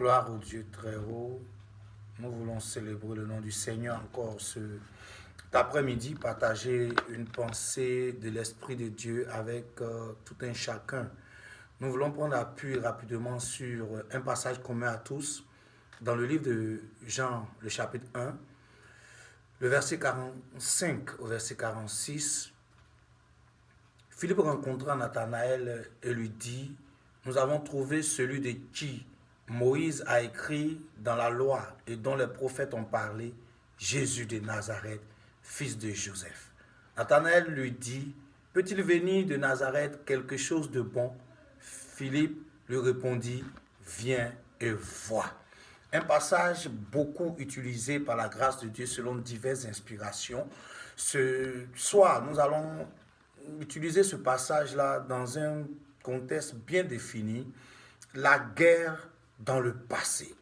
Gloire au Dieu très haut. Nous voulons célébrer le nom du Seigneur encore cet après-midi, partager une pensée de l'Esprit de Dieu avec tout un chacun. Nous voulons prendre appui rapidement sur un passage commun à tous dans le livre de Jean, le chapitre 1, le verset 45 au verset 46. Philippe rencontra Nathanaël et lui dit: nous avons trouvé celui de qui Moïse a écrit dans la loi et dont les prophètes ont parlé, Jésus de Nazareth, fils de Joseph. Nathanaël lui dit: peut-il venir de Nazareth quelque chose de bon? Philippe lui répondit: viens et vois. Un passage beaucoup utilisé par la grâce de Dieu selon diverses inspirations. Ce soir, nous allons utiliser ce passage-là dans un contexte bien défini, la guerre dans le passé.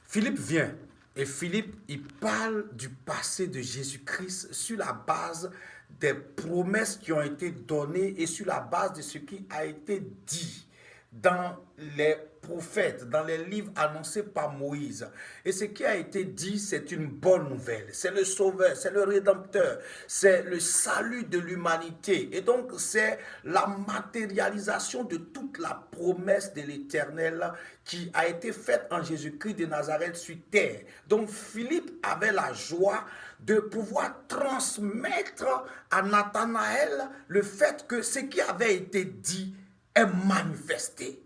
Philippe vient et Philippe, il parle du passé de Jésus-Christ sur la base des promesses qui ont été données et sur la base de ce qui a été dit dans les prophètes, dans les livres annoncés par Moïse. Et ce qui a été dit, c'est une bonne nouvelle. C'est le Sauveur, c'est le Rédempteur, c'est le salut de l'humanité. Et donc, c'est la matérialisation de toute la promesse de l'Éternel qui a été faite en Jésus-Christ de Nazareth sur terre. Donc, Philippe avait la joie de pouvoir transmettre à Nathanaël le fait que ce qui avait été dit est manifesté.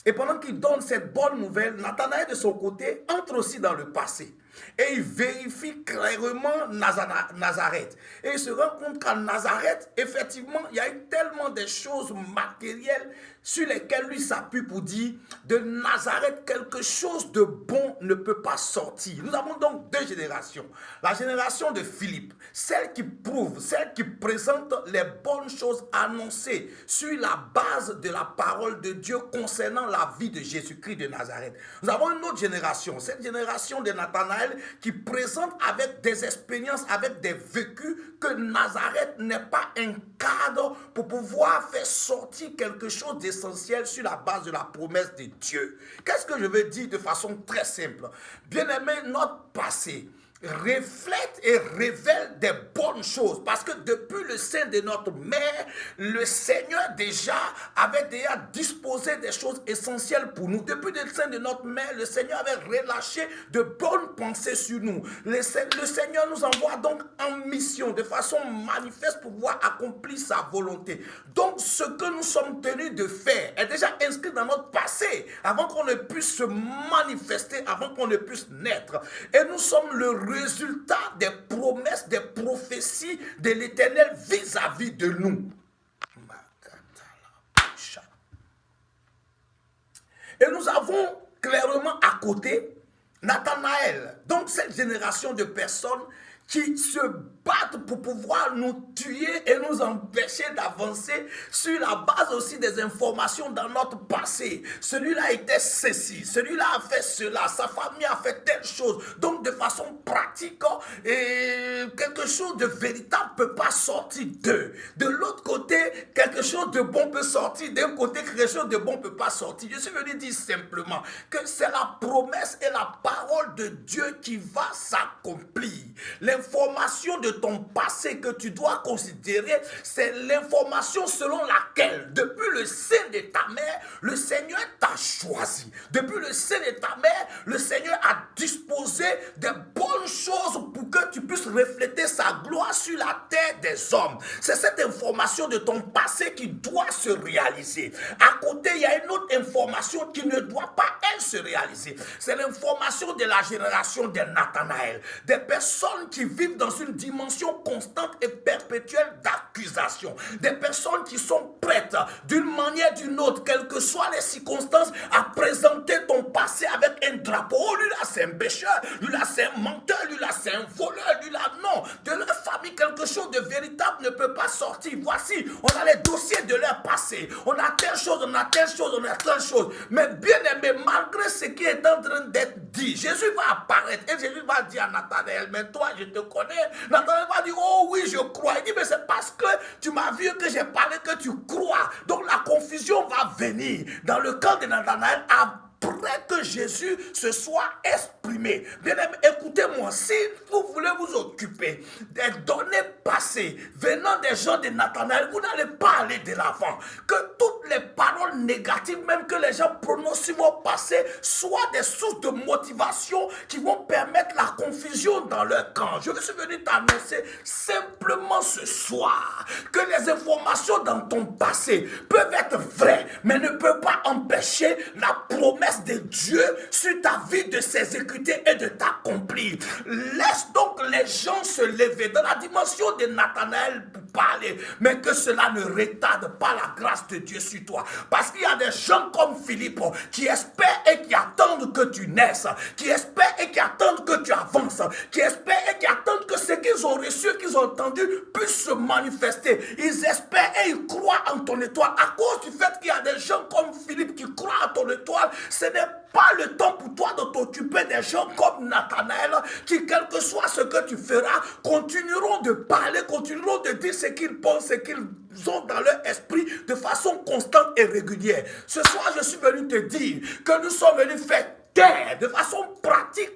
Et pendant qu'il donne cette bonne nouvelle, Nathanaël de son côté entre aussi dans le passé. Et il vérifie clairement Nazareth. Et il se rend compte qu'à Nazareth, effectivement, il y a eu tellement de choses matérielles sur lesquelles lui s'appuie pour dire de Nazareth, quelque chose de bon ne peut pas sortir. Nous avons donc deux générations. La génération de Philippe, celle qui prouve, celle qui présente les bonnes choses annoncées sur la base de la parole de Dieu concernant la vie de Jésus-Christ de Nazareth. Nous avons une autre génération, cette génération de Nathanaël qui présente avec des expériences, avec des vécus que Nazareth n'est pas un cadre pour pouvoir faire sortir quelque chose d'essentiel sur la base de la promesse de Dieu. Qu'est-ce que je veux dire de façon très simple? Bien-aimé, notre passé reflète et révèle des bonnes choses parce que depuis le sein de notre mère, le Seigneur avait déjà disposé des choses essentielles pour nous. Depuis le sein de notre mère, le Seigneur avait relâché de bonnes pensées sur nous. Le Seigneur nous envoie donc en mission de façon manifeste pour pouvoir accomplir sa volonté. Donc ce que nous sommes tenus de faire est déjà inscrit dans notre passé avant qu'on ne puisse se manifester, avant qu'on ne puisse naître. Et nous sommes le résultat des promesses, des prophéties de l'Éternel vis-à-vis de nous. Et nous avons clairement à côté Nathanaël, donc cette génération de personnes qui se battent pour pouvoir nous tuer et nous empêcher d'avancer sur la base aussi des informations dans notre passé. Celui-là était ceci, celui-là a fait cela, sa famille a fait telle chose. Donc de façon pratique, et quelque chose de véritable ne peut pas sortir d'eux. De l'autre côté, quelque chose de bon peut sortir. D'un côté, quelque chose de bon ne peut pas sortir. Je suis venu dire simplement que c'est la promesse et la parole de Dieu qui va s'accomplir. L'information de ton passé que tu dois considérer, c'est l'information selon laquelle, depuis le sein de ta mère, le Seigneur t'a choisi. Depuis le sein de ta mère, le Seigneur a disposé de bonnes choses pour que tu puisses refléter sa gloire sur la terre des hommes. C'est cette information de ton passé qui doit se réaliser. À côté, il y a une autre information qui ne doit pas, elle, se réaliser. C'est l'information de la génération de Nathanaël. Des personnes qui vivent dans une dimension constante et perpétuelle d'accusation. Des personnes qui sont prêtes, d'une manière ou d'une autre, quelles que soient les circonstances, à présenter ton passé avec un drapeau. Oh, lui là, c'est un pécheur. Lui là, c'est un menteur. Lui là, c'est un voleur. Lui là, non. De leur famille, quelque chose de véritable ne peut pas sortir. Voici, on a les dossiers de leur passé. On a telle chose, on a telle chose, on a telle chose. Mais bien aimé, malgré ce qui est en train d'être dit, Jésus va apparaître et Jésus va dire à Nathanaël, mais toi, je te connais. Nathanaël va dire, oh oui, je crois. Il dit, mais c'est parce que tu m'as vu que j'ai parlé que tu crois. Donc la confusion va venir dans le camp de Nathanaël après que Jésus se soit exprimé. Bien-aimés, écoutez-moi, si vous voulez vous occuper des données passées venant des gens de Nathanaël, vous n'allez pas aller de l'avant. Que toutes les paroles négatives, même que les gens prononcent sur vos passés, soient des sources de motivation qui vont permettre la confusion dans leur camp. Je suis venu t'annoncer simplement ce soir que les informations dans ton passé peuvent être vraies, mais ne peuvent pas empêcher la promesse de Dieu sur ta vie de s'exécuter et de t'accomplir. Laisse donc les gens se lever dans la dimension de Nathanaël pour parler, mais que cela ne retarde pas la grâce de Dieu sur toi. Parce qu'il y a des gens comme Philippe qui espèrent et qui attendent que tu naisses, qui espèrent et qui attendent que tu avances, qui espèrent et qui attendent que ce qu'ils ont reçu, qu'ils ont entendu, puisse se manifester. Ils espèrent et ils croient en ton étoile. À cause du fait qu'il y a des gens comme Philippe qui croient en ton étoile, ce n'est pas le temps pour toi de t'occuper des gens comme Nathanaël qui, quel que soit ce que tu feras, continueront de parler, continueront de dire ce qu'ils pensent, ce qu'ils ont dans leur esprit de façon constante et régulière. Ce soir, je suis venu te dire que nous sommes venus faire taire de façon pratique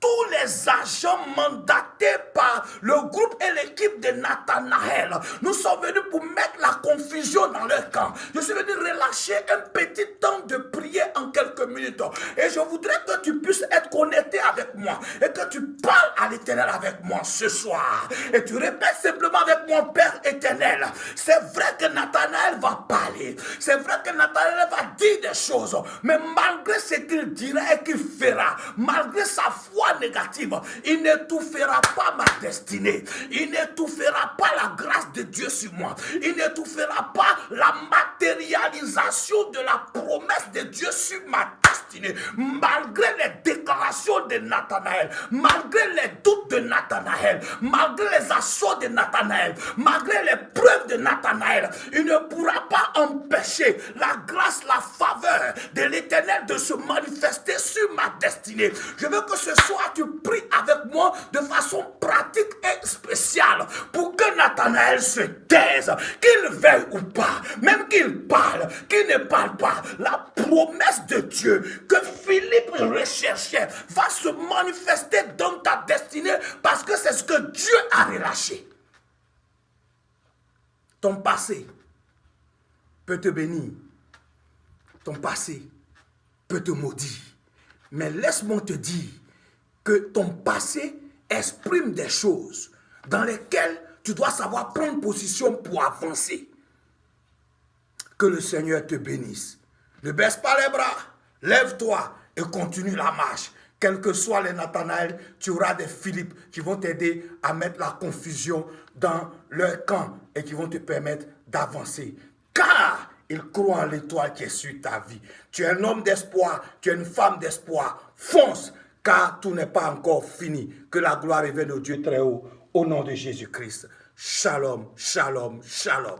tous les agents mandatés par le groupe et l'équipe de Nathanaël. Nous sommes venus pour mettre la confusion dans leur camp. Je suis venu relâcher un petit temps de prière en quelques minutes. Et je voudrais que tu puisses être connecté avec moi et que tu parles à l'Éternel avec moi ce soir. Et tu répètes simplement avec mon Père éternel. C'est vrai que Nathanaël va parler. C'est vrai que Nathanaël va dire des choses. Mais malgré ce qu'il dira et qu'il fera, malgré sa foi négative, il n'étouffera pas ma destinée. Il n'étouffera pas la grâce de Dieu sur moi. Il n'étouffera pas la matérialisation de la promesse de Dieu sur ma destinée. Malgré les déclarations de Nathanaël, malgré les doutes de Nathanaël, malgré les assauts de Nathanaël, malgré les preuves de Nathanaël, il ne pourra pas empêcher la grâce, la faveur de l'Éternel de se manifester sur ma destinée. Je veux que ce soir tu pries avec moi de façon pratique et spéciale pour que Nathanaël se taise, qu'il veuille ou pas, même qu'il parle, qu'il ne parle pas. La promesse de Dieu que Philippe recherchait va se manifester dans ta destinée parce que c'est ce que Dieu a relâché. Ton passé peut te bénir. Ton passé peut te maudire. Mais laisse-moi te dire que ton passé exprime des choses dans lesquelles tu dois savoir prendre position pour avancer. Que le Seigneur te bénisse. Ne baisse pas les bras. Lève-toi et continue la marche. Quels que soient les Nathanaël, tu auras des Philippe qui vont t'aider à mettre la confusion dans leur camp et qui vont te permettre d'avancer. Car ils croient en l'étoile qui est sur ta vie. Tu es un homme d'espoir, tu es une femme d'espoir. Fonce, car tout n'est pas encore fini. Que la gloire revienne au Dieu très haut, au nom de Jésus-Christ. Shalom, shalom, shalom.